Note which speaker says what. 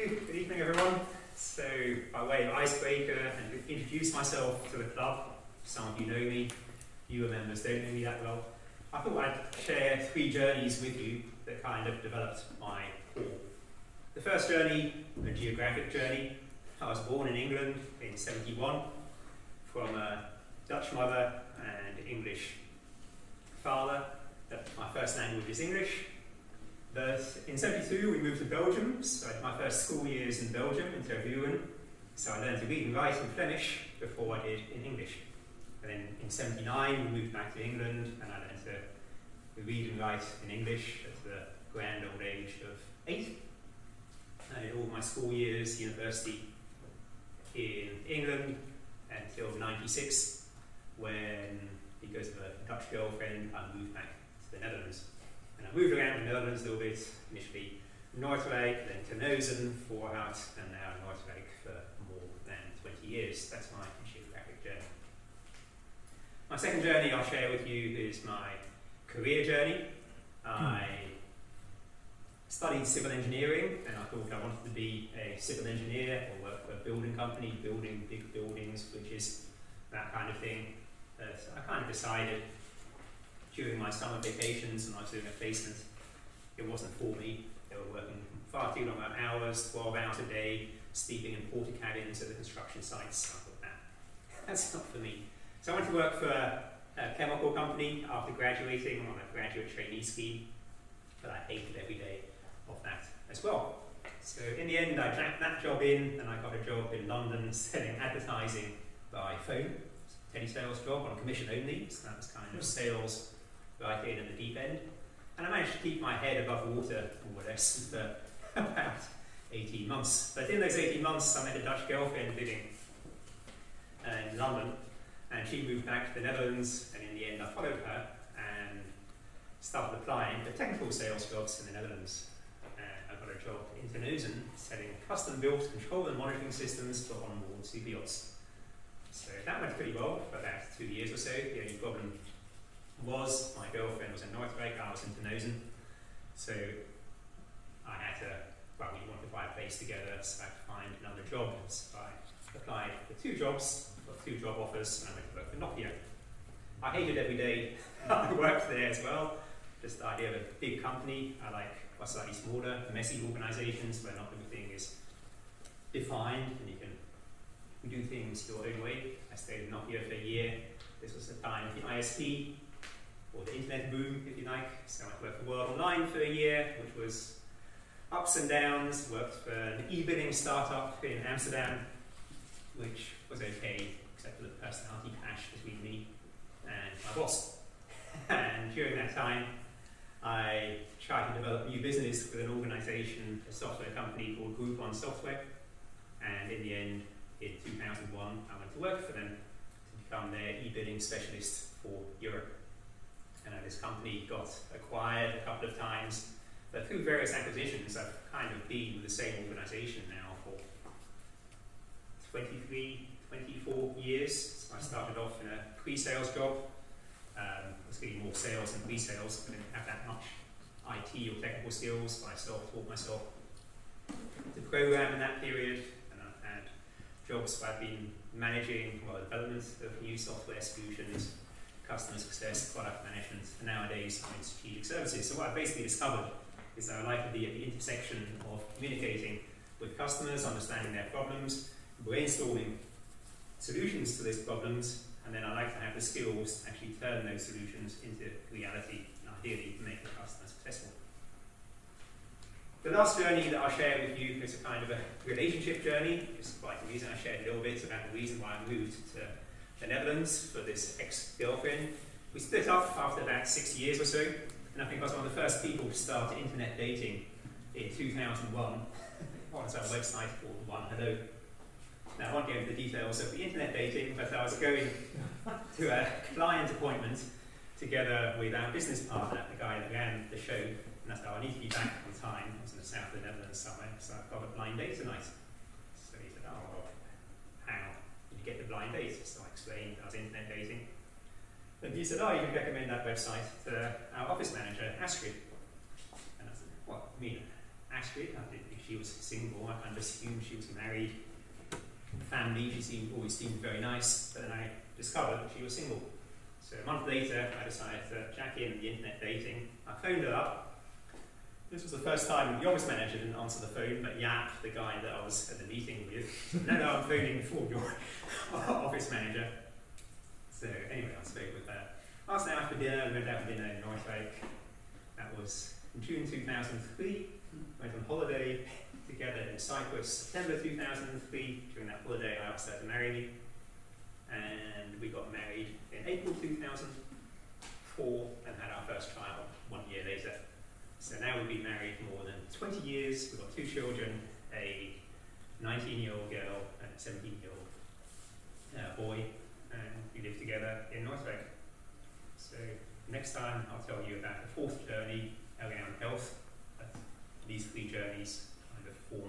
Speaker 1: you. Good evening, everyone. So, by way of icebreaker and to introduce myself to the club, some of you know me, newer members don't know me that well. I thought I'd share 3 journeys with you that kind of developed my core. The first journey, a geographic journey. I was born in England in '71 from a Dutch mother and English father. My first language is English. But in '72 we moved to Belgium, so I had my first school years in Belgium, in Tervuren. So I learned to read and write in Flemish before I did in English. And then in '79 we moved back to England and I learned to read and write in English at the grand old age of 8. I did all my school years, university in England until '96, when, because of a Dutch girlfriend, I moved back to the Netherlands. And I moved around the Netherlands a little bit, initially Noordwijk, then Terneuzen, Voorhout, and now Noordwijk for more than 20 years. That's my geographic journey. My second journey I'll share with you is my career journey. I studied civil engineering and I thought I wanted to be a civil engineer or work for a building company, building big buildings, bridges, that kind of thing. So I kind of decided during my summer vacations when I was doing a placement, it wasn't for me. They were working far too long hours, 12 hours a day, sleeping in porta cabins at the construction sites. I thought, nah, that's not for me. So I went to work for a chemical company after graduating on a graduate trainee scheme, but I hated every day of that as well. So in the end, I jacked that job in and I got a job in London selling advertising by phone. Telesales job on commission only, so that was kind of sales right in the deep end. And I managed to keep my head above water, more or less, for about 18 months. But in those 18 months, I met a Dutch girlfriend living in London, and she moved back to the Netherlands, and in the end I followed her and started applying for technical sales jobs in the Netherlands. And I got a job in Terneuzen selling custom-built control and monitoring systems for onboard superyachts. So that went pretty well for about 2 years or so. The only problem was my girlfriend was in Noordwijk, I was in Terneuzen. So I had to, well, we wanted to buy a place together, so I had to find another job. So I applied for 2 jobs, got 2 job offers, and I went to work for Nokia. I hated every day I worked there as well. Just the idea of a big company. I like slightly smaller, messy organizations where not everything is defined and you can do things your own way. I stayed in Nokia for a year. This was the time of the ISP, or the internet boom, if you like. So I worked for World Online for a year, which was ups and downs. Worked for an e-billing startup in Amsterdam, which was okay, except for the personality clash between me and my boss. And during that time, I tried to develop new business with an organization, a software company called Groupon Software. And in the end, in 2001, I went to work for them to become their e-billing specialist for Europe. And this company got acquired a couple of times, but through various acquisitions, I've kind of been with the same organization now for 23, 24 years. So I started off in a pre-sales job. I was getting more sales than pre-sales. I didn't have that much IT or technical skills, so I self-taught myself to program in that period. Jobs where I've been managing development of new software solutions, customer success, product management, and nowadays I'm in strategic services. So what I've basically discovered is that I like to be at the intersection of communicating with customers, understanding their problems, brainstorming solutions to those problems, and then I like to have the skills to actually turn those solutions into reality, and ideally make the customer successful. The last journey that I'll share with you is a kind of a relationship journey. It's quite the reason I shared a little bit about the reason why I moved to the Netherlands for this ex-girlfriend. We split up after about 6 years or so, and I think I was one of the first people to start internet dating in 2001 on our website called One Hello. Now I won't go into the details of the internet dating, but I was going to a client appointment together with our business partner, the guy that ran the show. And I thought, I need to be back on time. I was in the south of the Netherlands somewhere, so I've got a blind date tonight. So he said, oh, well, how did you get the blind date? So I explained I was internet dating. Then he said, oh, you can recommend that website to our office manager, Astrid. And I said, what, you mean Astrid, I didn't think she was single, I kind of assumed she was married. Family, she always seemed very nice, but then I discovered that she was single. So a month later, I decided to jack in the internet dating. I phoned her up. This was the first time the office manager didn't answer the phone, but Yap, the guy that I was at the meeting with, said, no, I'm phoning for your office manager. So anyway, I spoke with her. Asked her out for dinner, we went out for dinner in Norfolk. That was in June 2003. Went on holiday together in Cyprus, September 2003. During that holiday, I asked her to marry me. And we got married in April 2004 and had our first child 1 year later. So now we've been married for more than 20 years. We've got 2 children, a 19-year-old girl and a 17-year-old boy, and we live together in Norfolk. So next time I'll tell you about the 4th journey around health. These 3 journeys kind of form